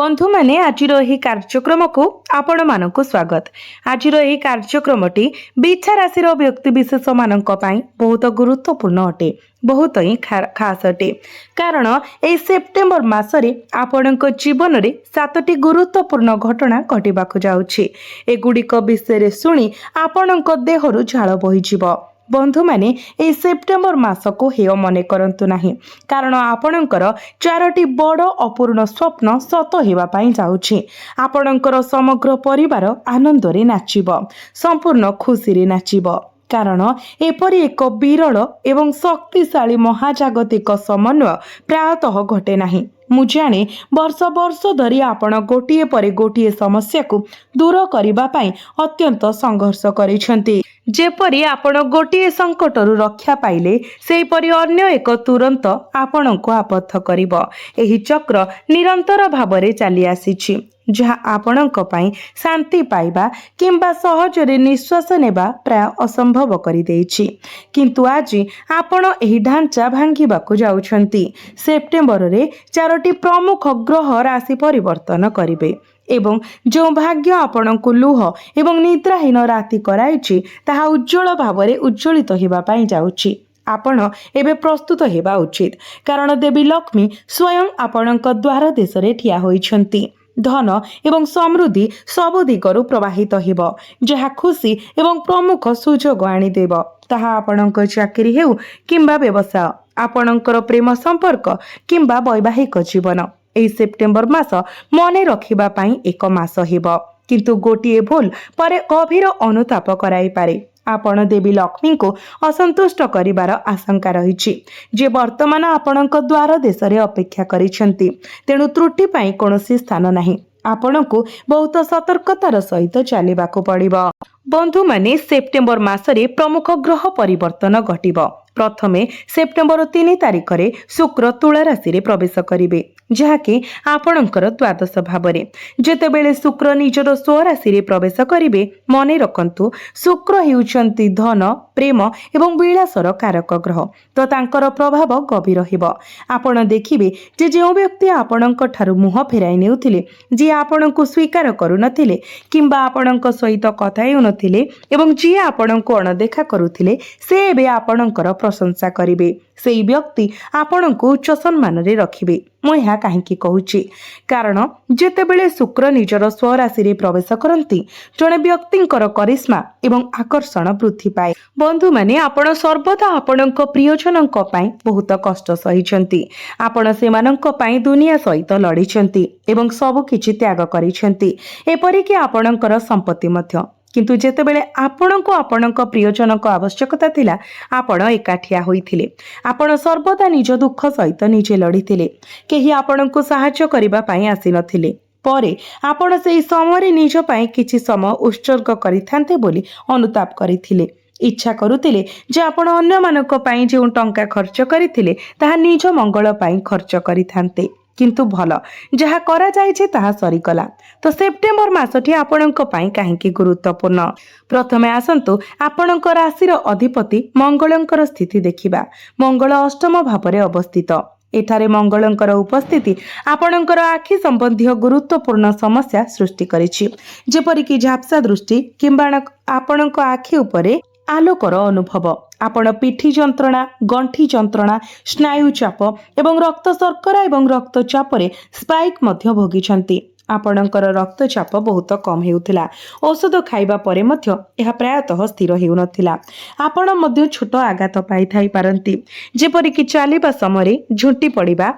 बंधु मैंने आज कार्यक्रम को आपण मानक स्वागत। आज कार्यक्रमटी बिछा राशि व्यक्ति विशेष मान बहुत गुरुत्वपूर्ण अटे, बहुत ही खास अटे। कारण ए सेप्टेम्बर मासरे आपण जीवन में 7टी गुरुत्वपूर्ण घटना घटवाक जाउछि। एगुड़िक विषय शुणी आपण देहरु झाल बहिजिव। बंधु माने ए सेप्टेम्बर मास को हेय मने करंतु नाही, कारण आपणकर 4टी बड़ अपूर्ण स्वप्न सत हेबा पई जाउछि। आपणकर समग्र परिवार आनंद रे नाचिब, संपूर्ण खुशी रे नाचिब। कारण एपरि एक विरल एवं शक्तिशाली महाजागतिक समन्वय प्रायतः घटे नाही। मु जाने वर्ष वर्ष धरी आपण गोटिए परे गोटिए समस्या को दूर करिबा पई अत्यंत संघर्ष करिसेंती। जेपरि आपण गोटिए संकटरू रक्षा पाइले सेहीपरि अन्य एक तुरंत आपणको आपत्त करिब। एही चक्र निरंतर भावरे चली आसीछि, जहाँ आपणक पई शांति पाइबा किंबा सहजरे निश्वास नेबा प्राय असंभव करि देछि। किंतु आज आपण एही ढांचा भांगिबाकू जाउछंती। सेप्टेम्बर रे 4टी प्रमुख ग्रह राशि परिवर्तन करिवे एवं जो भाग्य आपणको लुह एवं निद्राहीन राति कराइछि ताहा उज्जवल भावरे उज्जवलित हेबा पई जाउछि। आपण एबे प्रस्तुत हेबा उचित, कारण देवी लक्ष्मी स्वयं आपणक द्वार देशरे ठिया होइछंती। धन एवं समृद्धि सबु दिगरु प्रवाहित हेब, जहा खुशी एवं प्रमुख सुजोग आनिदेव। ताहा आपणक चाकरी हेउ किंबा व्यवसाय, आपणकर प्रेम संपर्क किंबा वैवाहिक जीवन। एही सेप्टेम्बर मास मने रखिबा पई एक मास हेब, किंतु गोटिए भूल परे गभीर अनुताप कराई पारे। आपण देवी लक्ष्मी को असंतुष्ट करिवार आशंका रहिछि, जे वर्तमान आपणक द्वार देशरे अपेक्षा करिसेंती। तेणु त्रुटि पई कोनोसी स्थान नाही। आपणको बहुत सतर्कतार सहित चलिबाको पड़िबो। बंधु माने सेप्टेम्बर मासरे प्रमुख ग्रह परिवर्तन घटिबो। प्रथमे सेप्टेम्बर 3 तारिख रे शुक्र तुला राशि रे प्रवेश करिवे, जहाँकि आपणकर द्वादश भावरे। जेतेबेले शुक्र निजर स्वराशि रे प्रवेश करिवे, मने रखंतु शुक्र हेउचंती धन, प्रेम एवं विलासर कारक ग्रह, तो तांकर प्रभाव गभीर हेबो। आपण देखिबे जे जो व्यक्ति आपणक ठारु मुह फेराई नेउथिले, जे आपणको स्वीकार करू नथिले किंबा आपणक सहित कथा हेउ नथिले एवं जे आपणको अणदेखा करूथिले, से एबे आपणकर प्रशंसा करिवे। सेई व्यक्ति आपणको उच्च सम्मान रे रखिबे। मु ଏହା काहेकि कहूछि, कारण जेतेबेले शुक्र निजर स्वराशि रे प्रवेश करंती, जणे व्यक्तिंकर करिश्मा एवं आकर्षण वृद्धि पाए। बंधु माने आपण सर्वदा आपणक प्रियजनक पई बहुत कष्ट सहिचंती। आपण सेमानक पई दुनिया सहित लड़िचंती एवं सब किछि त्याग करिसंती, एपरि कि आपणकर संपत्ति मध्य। किंतु जेतेबेले आपणको आपणक प्रियजनक आवश्यकता थिला, आपण एकाठिया होइथिले। आपण सर्वदा निज दुख सहित निजे लड़िथिले, केही आपणको सहाय्य करिबा पई आसी नथिले। परे आपण सेही समय निज पई किछि समय उत्सर्ग करिथान्ते बोली अनुताप करिथिले। इच्छा करुथिले जे आपण अन्य मानक पई जे टंका खर्च करिथिले ताहा निज मंगल पई खर्च करिथान्ते। किंतु भल जहा करा जायछि ताहा सरीगला। तो सेप्टेम्बर मासटी आपणक पई काहेकि गुरुत्वपूर्ण। प्रथमे आसंतु आपणक राशिर अधिपति मंगलंकर स्थिति देखिबा। मंगल अष्टम भावरे अवस्थित। एठारे मंगलंकर उपस्थिति आपणकर आखि संबंधी गुरुत्वपूर्ण समस्या सृष्टि करिछि, जेपरि कि झाप्सा दृष्टि किंबा आपणक आखि उपरे आलोकर अनुभव। आपण पिठी जंत्रणा, गंठी जंत्रणा, स्नायु चाप एवं रक्त शर्करा एवं रक्तचाप रे स्पाइक मध्य भोगिछंती। आपणकर रक्तचाप बहुत कम हेउथिला, औषध खाइबा परे मध्य एहा प्रायतः स्थिर हेउ नथिला। आपण मध्य छोट आघात पाई थाई पारंती, जेपरि कि चालिबा समय झुंटी पड़िबा।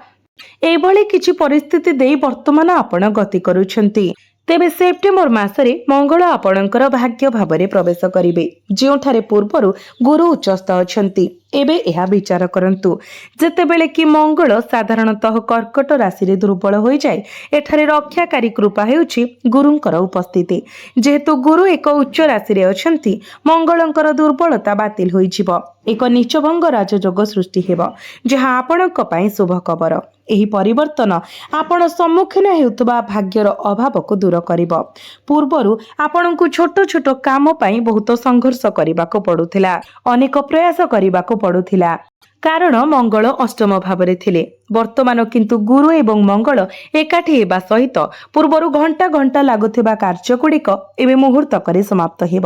एभली किछि परिस्थिति देई वर्तमान आपण गति करूछंती। तेबे सेप्टेम्बर मासरे मंगल आपणकर भाग्य भावरे प्रवेश करिवे, जेउठारे पूर्वरु गुरु उच्चस्थ अछंती। एबे एहा विचार करंतु, जेतेबेले कि मंगल साधारणतः कर्कट राशि रे दुर्बल होई जाय, एठारे रक्षाकारी कृपा हेउछि गुरुंकर उपस्थिति। जेहेतु गुरु एक उच्च राशि रे अछंती, मंगलंकर दुर्बलता बातिल होई जिवो। एक नीचभंग राजयोग सृष्टि हेबो, जहा आपणक पई शुभ खबर। एही परिवर्तन आपण सम्मुखीन हेउतबा भाग्यर अभाव को दूर करिवो। पूर्वरु आपणको छोट छोट काम पई बहुत संघर्ष करिबाको पडुथिला, अनेक प्रयास करिबाको पडुथिला। କାରଣ ମଙ୍ଗଳ ଅଷ୍ଟମ ଭାବରେ ଥିଲେ। ବର୍ତ୍ତମାନ କିନ୍ତୁ ଗୁରୁ ଏବଂ ମଙ୍ଗଳ ଏକାଠି ହେବା ସହିତ ପୂର୍ବରୁ ଘଣ୍ଟା ଘଣ୍ଟା ଲାଗୁଥିବା କାର୍ଯ୍ୟଗୁଡ଼ିକ ଏବେ ମୁହୂର୍ତ୍ତକରେ ସମାପ୍ତ ହେବ।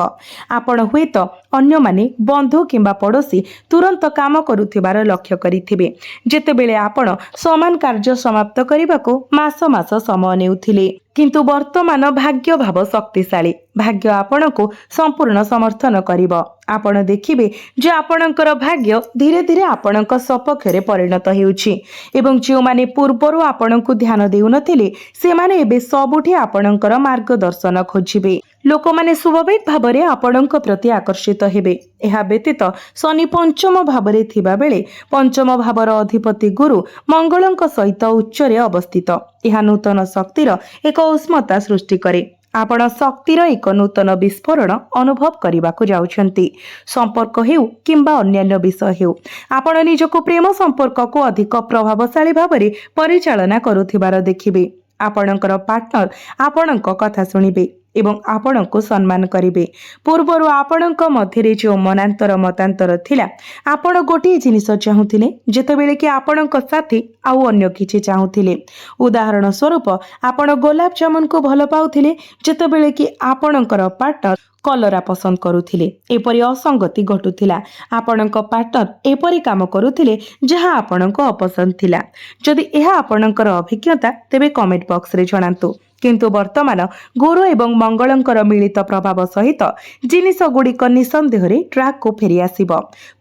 ଆପଣ ହୁଏତ ଅନ୍ୟମାନେ ବନ୍ଧୁ କିମ୍ବା ପଡ଼ୋଶୀ ତୁରନ୍ତ କାମ କରୁଥିବାର ଲକ୍ଷ୍ୟ କରିଥିବେ, ଯେତେବେଳେ ଆପଣ ସମାନ କାର୍ଯ୍ୟ ସମାପ୍ତ କରିବାକୁ ମାସ ମାସ ସମୟ ନେଉଥିଲେ। କିନ୍ତୁ ବର୍ତ୍ତମାନ ଭାଗ୍ୟ ଭାବ ଶକ୍ତିଶାଳୀ। ଭାଗ୍ୟ ଆପଣଙ୍କୁ ସମ୍ପୂର୍ଣ୍ଣ ସମର୍ଥନ କରିବ। ଆପଣ ଦେଖିବେ ଯେ ଆପଣଙ୍କର ଭାଗ୍ୟ ଧୀରେ ଧୀରେ ଆପଣଙ୍କ ସପକ୍ଷରେ ପରିଣତ ହେଉଛି ଏବଂ ଯେଉଁମାନେ ପୂର୍ବରୁ ଆପଣଙ୍କୁ ଧ୍ୟାନ ଦେଉନଥିଲେ ସେମାନେ ଏବେ ସବୁଠି ଆପଣଙ୍କର ମାର୍ଗଦର୍ଶନ ଖୋଜିବେ। ଲୋକମାନେ ସ୍ୱାଭାବିକ ଭାବରେ ଆପଣଙ୍କ ପ୍ରତି ଆକର୍ଷିତ ହେବେ। ଏହା ବ୍ୟତୀତ ଶନି ପଞ୍ଚମ ଭାବରେ ଥିବା ବେଳେ ପଞ୍ଚମ ଭାବର ଅଧିପତି ଗୁରୁ ମଙ୍ଗଳଙ୍କ ସହିତ ଉଚ୍ଚରେ ଅବସ୍ଥିତ। ଏହା ନୂତନ ଶକ୍ତିର ଏକ ଉଷ୍ମତା ସୃଷ୍ଟି କରେ। ଆପଣ ଶକ୍ତିର ଏକ ନୂତନ ବିସ୍ଫୋରଣ ଅନୁଭବ କରିବାକୁ ଯାଉଛନ୍ତି। ସମ୍ପର୍କ ହେଉ କିମ୍ବା ଅନ୍ୟାନ୍ୟ ବିଷୟ ହେଉ, ଆପଣ ନିଜକୁ ପ୍ରେମ ସମ୍ପର୍କକୁ ଅଧିକ ପ୍ରଭାବଶାଳୀ ଭାବରେ ପରିଚାଳନା କରୁଥିବାର ଦେଖିବେ। ଆପଣଙ୍କର ପାର୍ଟନର ଆପଣଙ୍କ କଥା ଶୁଣିବେ ଏବଂ ଆପଣଙ୍କୁ ସମ୍ମାନ କରିବେ। ପୂର୍ବରୁ ଆପଣଙ୍କ ମଧ୍ୟରେ ଯେଉଁ ମତାନ୍ତର ଥିଲା, ଆପଣ ଗୋଟିଏ ଜିନିଷ ଚାହୁଁଥିଲେ ଯେତେବେଳେ କି ଆପଣଙ୍କ ସାଥୀ ଆଉ ଅନ୍ୟ କିଛି ଚାହୁଁଥିଲେ। ଉଦାହରଣ ସ୍ୱରୂପ, ଆପଣ ଗୋଲାପ ଜାମୁନକୁ ଭଲ ପାଉଥିଲେ ଯେତେବେଳେ କି ଆପଣଙ୍କର ପାର୍ଟନର କଲରା ପସନ୍ଦ କରୁଥିଲେ। ଏପରି ଅସଙ୍ଗତି ଘଟୁଥିଲା। ଆପଣଙ୍କ ପାର୍ଟନର ଏପରି କାମ କରୁଥିଲେ ଯାହା ଆପଣଙ୍କୁ ଅପସନ୍ଦ ଥିଲା। ଯଦି ଏହା ଆପଣଙ୍କର ଅଭିଜ୍ଞତା, ତେବେ କମେଣ୍ଟ ବକ୍ସରେ ଜଣାନ୍ତୁ। କିନ୍ତୁ ବର୍ତ୍ତମାନ ଗୁରୁ ଏବଂ ମଙ୍ଗଳଙ୍କର ମିଳିତ ପ୍ରଭାବ ସହିତ ଜିନିଷ ଗୁଡ଼ିକ ନିଃସନ୍ଦେହରେ ଟ୍ରାକ୍କୁ ଫେରିଆସିବ।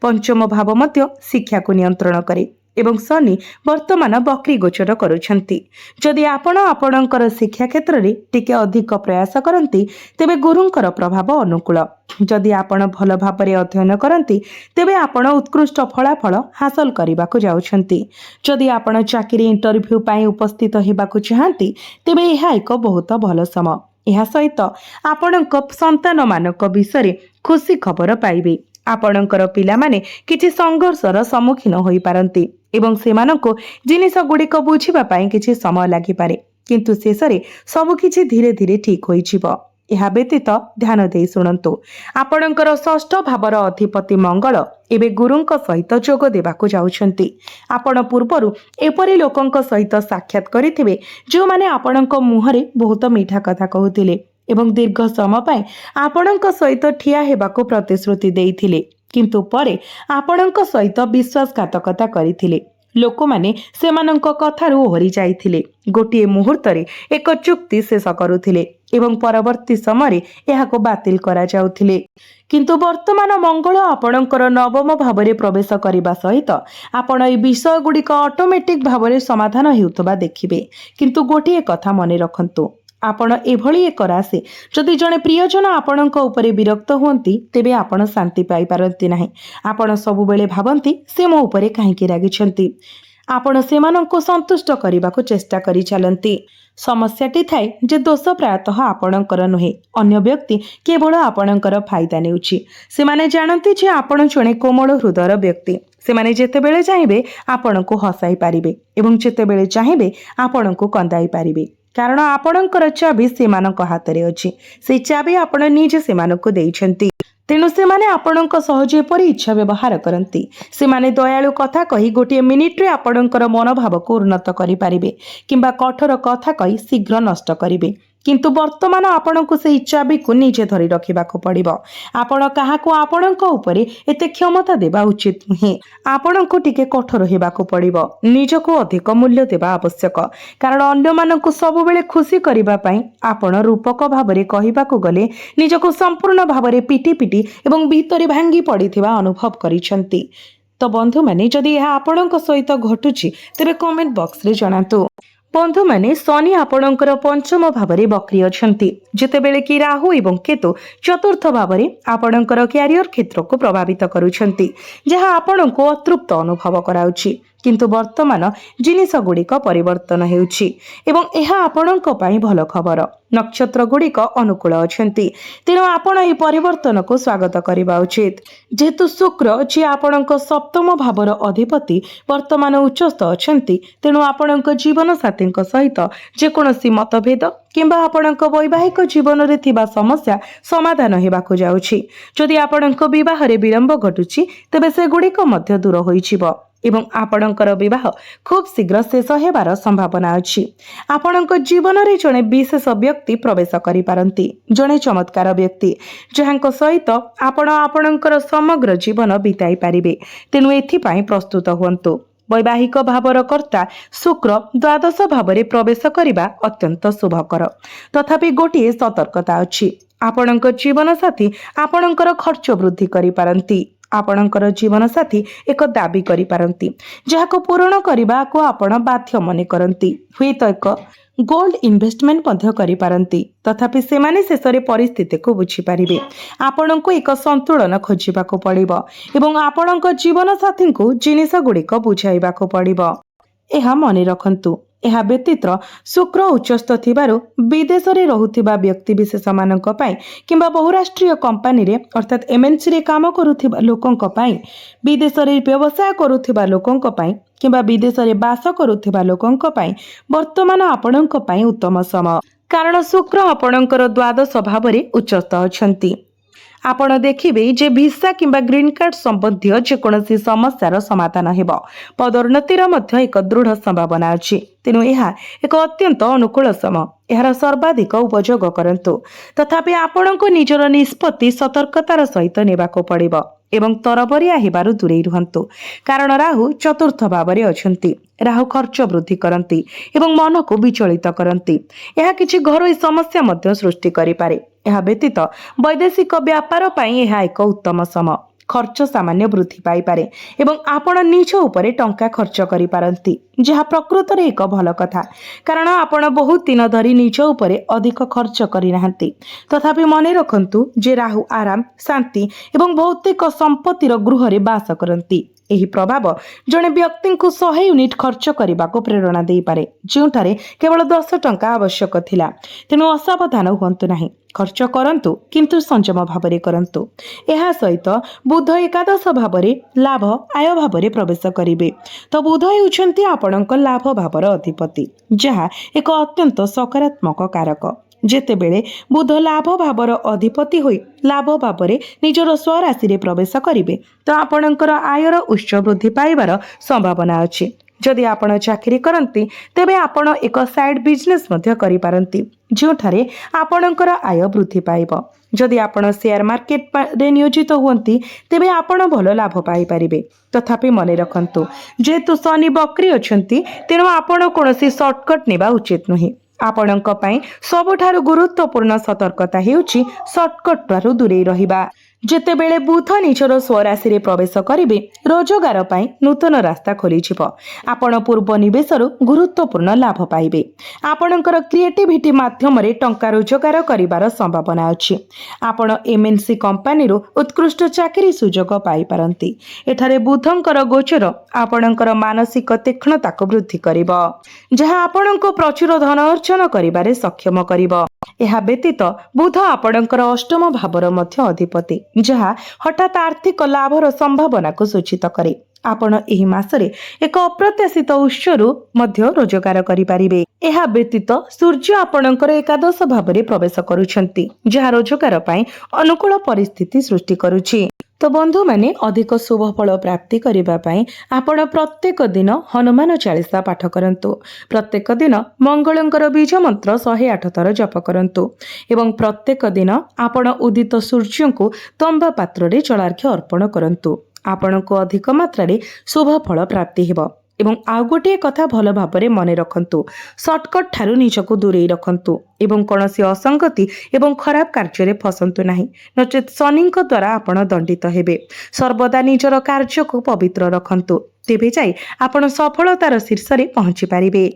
ପଞ୍ଚମ ଭାବ ମଧ୍ୟ ଶିକ୍ଷାକୁ ନିୟନ୍ତ୍ରଣ କରେ ଏବଂ ଶନି ବର୍ତ୍ତମାନ ବକ୍ରି ଗୋଚର କରୁଛନ୍ତି। ଯଦି ଆପଣ ଆପଣଙ୍କର ଶିକ୍ଷା କ୍ଷେତ୍ରରେ ଟିକେ ଅଧିକ ପ୍ରୟାସ କରନ୍ତି, ତେବେ ଗୁରୁଙ୍କର ପ୍ରଭାବ ଅନୁକୂଳ। ଯଦି ଆପଣ ଭଲ ଭାବରେ ଅଧ୍ୟୟନ କରନ୍ତି, ତେବେ ଆପଣ ଉତ୍କୃଷ୍ଟ ଫଳାଫଳ ହାସଲ କରିବାକୁ ଯାଉଛନ୍ତି। ଯଦି ଆପଣ ଚାକିରି ଇଣ୍ଟରଭ୍ୟୁ ପାଇଁ ଉପସ୍ଥିତ ହେବାକୁ ଚାହାନ୍ତି, ତେବେ ଏହା ଏକ ବହୁତ ଭଲ ସମୟ। ଏହା ସହିତ ଆପଣଙ୍କ ସନ୍ତାନମାନଙ୍କ ବିଷୟରେ ଖୁସି ଖବର ପାଇବେ। ଆପଣଙ୍କର ପିଲାମାନେ କିଛି ସଂଘର୍ଷର ସମ୍ମୁଖୀନ ହୋଇପାରନ୍ତି ଏବଂ ସେମାନଙ୍କୁ ଜିନିଷ ଗୁଡ଼ିକ ବୁଝିବା ପାଇଁ କିଛି ସମୟ ଲାଗିପାରେ, କିନ୍ତୁ ଶେଷରେ ସବୁକିଛି ଧୀରେ ଧୀରେ ଠିକ୍ ହୋଇଯିବ। ଏହା ବ୍ୟତୀତ ଧ୍ୟାନ ଦେଇ ଶୁଣନ୍ତୁ, ଆପଣଙ୍କର ଷଷ୍ଠ ଭାବର ଅଧିପତି ମଙ୍ଗଳ ଏବେ ଗୁରୁଙ୍କ ସହିତ ଯୋଗ ଦେବାକୁ ଯାଉଛନ୍ତି। ଆପଣ ପୂର୍ବରୁ ଏପରି ଲୋକଙ୍କ ସହିତ ସାକ୍ଷାତ କରିଥିବେ ଯେଉଁମାନେ ଆପଣଙ୍କ ମୁହଁରେ ବହୁତ ମିଠା କଥା କହୁଥିଲେ ଏବଂ ଦୀର୍ଘ ସମୟ ପାଇଁ ଆପଣଙ୍କ ସହିତ ଠିଆ ହେବାକୁ ପ୍ରତିଶ୍ରୁତି ଦେଇଥିଲେ, କିନ୍ତୁ ପରେ ଆପଣଙ୍କ ସହିତ ବିଶ୍ୱାସଘାତକତା କରିଥିଲେ। ଲୋକମାନେ ସେମାନଙ୍କ କଥାରୁ ଓହରି ଯାଇଥିଲେ, ଗୋଟିଏ ମୁହୂର୍ତ୍ତରେ ଏକ ଚୁକ୍ତି ଶେଷ କରୁଥିଲେ ଏବଂ ପରବର୍ତ୍ତୀ ସମୟରେ ଏହାକୁ ବାତିଲ କରାଯାଉଥିଲେ। କିନ୍ତୁ ବର୍ତ୍ତମାନ ମଙ୍ଗଳ ଆପଣଙ୍କର ନବମ ଭାବରେ ପ୍ରବେଶ କରିବା ସହିତ ଆପଣ ଏହି ବିଷୟ ଗୁଡ଼ିକ ଅଟୋମେଟିକ୍ ଭାବରେ ସମାଧାନ ହେଉଥିବା ଦେଖିବେ। କିନ୍ତୁ ଗୋଟିଏ କଥା ମନେ ରଖନ୍ତୁ, ଆପଣ ଏଭଳି ଏକ ରାଶି, ଯଦି ଜଣେ ପ୍ରିୟଜନ ଆପଣଙ୍କ ଉପରେ ବିରକ୍ତ ହୁଅନ୍ତି, ତେବେ ଆପଣ ଶାନ୍ତି ପାଇପାରନ୍ତି ନାହିଁ। ଆପଣ ସବୁବେଳେ ଭାବନ୍ତି ସେ ମୋ ଉପରେ କାହିଁକି ରାଗିଛନ୍ତି। ଆପଣ ସେମାନଙ୍କୁ ସନ୍ତୁଷ୍ଟ କରିବାକୁ ଚେଷ୍ଟା କରିଚାଲନ୍ତି। ସମସ୍ୟାଟି ଥାଏ ଯେ ଦୋଷ ପ୍ରାୟତଃ ଆପଣଙ୍କର ନୁହେଁ, ଅନ୍ୟ ବ୍ୟକ୍ତି କେବଳ ଆପଣଙ୍କର ଫାଇଦା ନେଉଛି। ସେମାନେ ଜାଣନ୍ତି ଯେ ଆପଣ ଜଣେ କୋମଳ ହୃଦୟର ବ୍ୟକ୍ତି। ସେମାନେ ଯେତେବେଳେ ଚାହିଁବେ ଆପଣଙ୍କୁ ହସାଇ ପାରିବେ ଏବଂ ଯେତେବେଳେ ଚାହିଁବେ ଆପଣଙ୍କୁ କନ୍ଦାଇ ପାରିବେ, କାରଣ ଆପଣଙ୍କର ଚାବି ସେମାନଙ୍କ ହାତରେ ଅଛି। ସେହି ଚାବି ଆପଣ ନିଜେ ସେମାନଙ୍କୁ ଦେଇଛନ୍ତି। ତେଣୁ ସେମାନେ ଆପଣଙ୍କ ସହ ଯେପରି ଇଚ୍ଛା ବ୍ୟବହାର କରନ୍ତି। ସେମାନେ ଦୟାଳୁ କଥା କହି ଗୋଟିଏ ମିନିଟ୍ରେ ଆପଣଙ୍କର ମନୋଭାବକୁ ଉନ୍ନତ କରିପାରିବେ କିମ୍ବା କଠୋର କଥା କହି ଶୀଘ୍ର ନଷ୍ଟ କରିବେ। କିନ୍ତୁ ବର୍ତ୍ତମାନ ଆପଣଙ୍କୁ ସେହି ଚାବିକୁ ନିଜେ ଧରି ରଖିବାକୁ ପଡ଼ିବ। ଆପଣ କାହାକୁ ଆପଣଙ୍କ ଉପରେ ଏତେ କ୍ଷମତା ଦେବା ଉଚିତ ନୁହେଁ। ଆପଣଙ୍କୁ ଟିକେ କଠୋର ହେବାକୁ ପଡ଼ିବ, ନିଜକୁ ଅଧିକ ମୂଲ୍ୟ ଦେବା ଆବଶ୍ୟକ, କାରଣ ଅନ୍ୟମାନଙ୍କୁ ସବୁବେଳେ ଖୁସି କରିବା ପାଇଁ ଆପଣ ରୂପକ ଭାବରେ କହିବାକୁ ଗଲେ ନିଜକୁ ସମ୍ପୂର୍ଣ୍ଣ ଭାବରେ ପିଟି ପିଟି ଏବଂ ଭିତରେ ଭାଙ୍ଗି ପଡ଼ିଥିବା ଅନୁଭବ କରିଛନ୍ତି। ତ ବନ୍ଧୁମାନେ, ଯଦି ଏହା ଆପଣଙ୍କ ସହିତ ଘଟୁଛି, ତେବେ କମେଣ୍ଟ ବକ୍ସରେ ଜଣାନ୍ତୁ। ବନ୍ଧୁମାନେ, ଶନି ଆପଣଙ୍କର ପଞ୍ଚମ ଭାବରେ ବକ୍ରି ଅଛନ୍ତି, ଯେତେବେଳେ କି ରାହୁ ଏବଂ କେତୁ ଚତୁର୍ଥ ଭାବରେ ଆପଣଙ୍କର କ୍ୟାରିୟର କ୍ଷେତ୍ରକୁ ପ୍ରଭାବିତ କରୁଛନ୍ତି, ଯାହା ଆପଣଙ୍କୁ ଅତୃପ୍ତ ଅନୁଭବ କରାଉଛି। କିନ୍ତୁ ବର୍ତ୍ତମାନ ଜିନିଷ ଗୁଡ଼ିକ ପରିବର୍ତ୍ତନ ହେଉଛି ଏବଂ ଏହା ଆପଣଙ୍କ ପାଇଁ ଭଲ ଖବର। ନକ୍ଷତ୍ର ଗୁଡ଼ିକ ଅନୁକୂଳ ଅଛନ୍ତି, ତେଣୁ ଆପଣ ଏହି ପରିବର୍ତ୍ତନକୁ ସ୍ୱାଗତ କରିବା ଉଚିତ। ଯେହେତୁ ଶୁକ୍ର, ଯିଏ ଆପଣଙ୍କ ସପ୍ତମ ଭାବର ଅଧିପତି, ବର୍ତ୍ତମାନ ଉଚ୍ଚସ୍ଥ ଅଛନ୍ତି, ତେଣୁ ଆପଣଙ୍କ ଜୀବନସାଥୀଙ୍କ ସହିତ ଯେକୌଣସି ମତଭେଦ କିମ୍ବା ଆପଣଙ୍କ ବୈବାହିକ ଜୀବନରେ ଥିବା ସମସ୍ୟା ସମାଧାନ ହେବାକୁ ଯାଉଛି। ଯଦି ଆପଣଙ୍କ ବିବାହରେ ବିଳମ୍ବ ଘଟୁଛି, ତେବେ ସେଗୁଡ଼ିକ ମଧ୍ୟ ଦୂର ହୋଇଯିବ। एवं आपणकर विवाह खूब शीघ्र शेष हेबार संभावना अछि। आपणक जीवन रे जणे विशेष व्यक्ति प्रवेश करि पारंती, जणे चमत्कार व्यक्ति जहांक सहित आपण आपणकर समग्र जीवन बिताई पारिबे। तेणु एथिपाई प्रस्तुत हुअन्तु। वैवाहिक भावर कर्ता शुक्र द्वादश भावरे प्रवेश करिबा अत्यंत शुभकर। तथापि गोटिए सतर्कता अछि, आपणक जीवन साथी आपणकर खर्च वृद्धि करि पारंती। आपणकर जीवन साथी एक दाबी करि पारंती, जहाको पूर्ण करबाको आपण बाध्य मने करंती। हुएत एक गोल्ड इन्वेस्टमेंट मध्य करि पारंती, तथापि सेमाने शेषरे परिस्थिति को बुझी पारिबे। आपणको एक संतुलन खोजिबाको पड़िबो एवं आपणक जीवन साथी को जिनिस गुड़िक बुझाइबाको पड़िबो। एहा मने रखंतु। ଏହା ବ୍ୟତୀତ ଶୁକ୍ର ଉଚ୍ଚସ୍ଥ ଥିବାରୁ ବିଦେଶରେ ରହୁଥିବା ବ୍ୟକ୍ତି ବିଶେଷ ମାନଙ୍କ ପାଇଁ କିମ୍ବା ବହୁରାଷ୍ଟ୍ରୀୟ କମ୍ପାନୀରେ ଅର୍ଥାତ୍ ଏମଏନସିରେ କାମ କରୁଥିବା ଲୋକଙ୍କ ପାଇଁ, ବିଦେଶରେ ବ୍ୟବସାୟ କରୁଥିବା ଲୋକଙ୍କ ପାଇଁ କିମ୍ବା ବିଦେଶରେ ବାସ କରୁଥିବା ଲୋକଙ୍କ ପାଇଁ ବର୍ତ୍ତମାନ ଆପଣଙ୍କ ପାଇଁ ଉତ୍ତମ ସମୟ, କାରଣ ଶୁକ୍ର ଆପଣଙ୍କର ଦ୍ୱାଦଶ ଭାବରେ ଉଚ୍ଚସ୍ଥ ଅଛନ୍ତି। आपण देखिबे जे भिसा किंबा ग्रीन कार्ड संबंधी जेकोसी समस्यार समाधान हेबो। पदोन्नतिर मध्य एक दृढ़ संभावना अछि। तेणु यह एक अत्यंत अनुकूल समय। यार सर्वाधिक उपयोग करंतु। तथापि आपणको निजर निष्पत्ति सतर्कतार सहित नेबाको पड़िबो एवं तरबरिया हेबारु दूरेई रुहंतु, कारण राहु चतुर्थ भावरे अछंती। राहु खर्च वृद्धि करंती एवं मन को विचलित करंती। यह किछि घरोई समस्या मध्य सृष्टि करि पारे। यह व्यतीत वैदेशिक व्यापार पई यह एक उत्तम समय। खर्च सामान्य वृद्धि पाई पारे एवं आपण निज उपरे टंका खर्च करि पारंती, जहा प्रकृत रे एक भल कथा, कारण आपण बहुत दिन धरी निज उपरे अधिक खर्च करि नाहंती। तथापि मने रखंतु जे राहु आराम, शांति एवं भौतिक संपत्तिर गृह रे बास करंती। एही प्रभाव जणे व्यक्ति को 100 यूनिट खर्च करने को प्रेरणा दे पारे, जोठारे केवल 10 टंका आवश्यक थिला। तेणु असावधान हुअन्तु नाही, खर्च करंतु किंतु संयम भावरे करंतु। एहा सहित बुध एकादश भावरे लाभ आय भावरे प्रवेश करिवे। तो बुध हेउछन्ति आपणक लाभ भावर अधिपति, जहा एक अत्यंत सकारात्मक कारक। जेतेबेले बुध लाभ भावर अधिपति होई लाभ भावरे निजर स्वराशि रे प्रवेश करिवे, तो आपणकर आयर उच्च वृद्धि पाइबार संभावना अछि। जदि आपण चाकरी करंती तेबे आपण एक साइड बिजनेस मध्य करि पारंती, जोठारे आपणकर आय वृद्धि पाइबो। जदि आपण शेयर मार्केट रे नियोजित हुअंती तेबे आपण भलो लाभ पाई परिबे। तथापि मने रखंतु, जेतु शनि बक्री अछंती, तेणु आपण कोनोसी शॉर्टकट नेबा उचित नही। आपणक पई सबठारु गुरुत्वपूर्ण सतर्कता हेउची शॉर्टकट ठारु दूरेई रहिबा। जेतेबेले बुध निजर स्वराशि रे प्रवेश करिवे, रोजगार पई नूतन रास्ता खोली जिवो। आपण पूर्व निवेशरु गुरुत्वपूर्ण लाभ पाइबे। आपणकर क्रिएटिविटी माध्यम रे टंका रोजगार करिवार संभावना अछि। आपण एमएनसी कंपनी रो उत्कृष्ट चाकरी सुजोग पाई पारंती। एठारे बुधंकर गोचर आपणकर मानसिक तीक्ष्णता को वृद्धि करिवो, जहा आपणको प्रचुर धन अर्जन करिबारे सक्षम करिवो। एहा व्यतीत बुध आपणकर अष्टम भावर मध्य अधिपति, जहा हठात आर्थिक लाभर संभावना को सूचित करे। आपण एही मासरे एक अप्रत्याशित उत्सरु मध्य रोजगार करि पारिबे। एहा व्यतीत सूर्य आपणकर एकादश भावरे प्रवेश करूछंती, जहा रोजगार पई अनुकूल परिस्थिति सृष्टि करूछि। तो बंधु माने अधिक शुभ फल प्राप्ति करिबा पई आपण प्रत्येक दिन हनुमान चालीसा पाठ करंतु। प्रत्येक दिन मंगलंकर बीज मंत्र 108 थर जप करंतु एवं प्रत्येक दिन आपण उदित सूर्य को तंबा पात्र रे जलार्घ्य अर्पण करंतु। आपण को अधिक मात्रा रे शुभ फल प्राप्ति हेबो। एवं आउ गोटे कथा भल भावरे मने रखंतु, शॉर्टकट ठारू निजको दूरेई रखंतु एवं कोनोसी असंगति एवं खराब कार्य रे फसंतु नाही, नचेत शनिଙ୍କ द्वारा आपण दंडित हेबे। सर्वदा निजर कार्य को पवित्र रखंतु, तेबे जाई आपण सफलतार शीर्ष रे पहुंची पारिबे।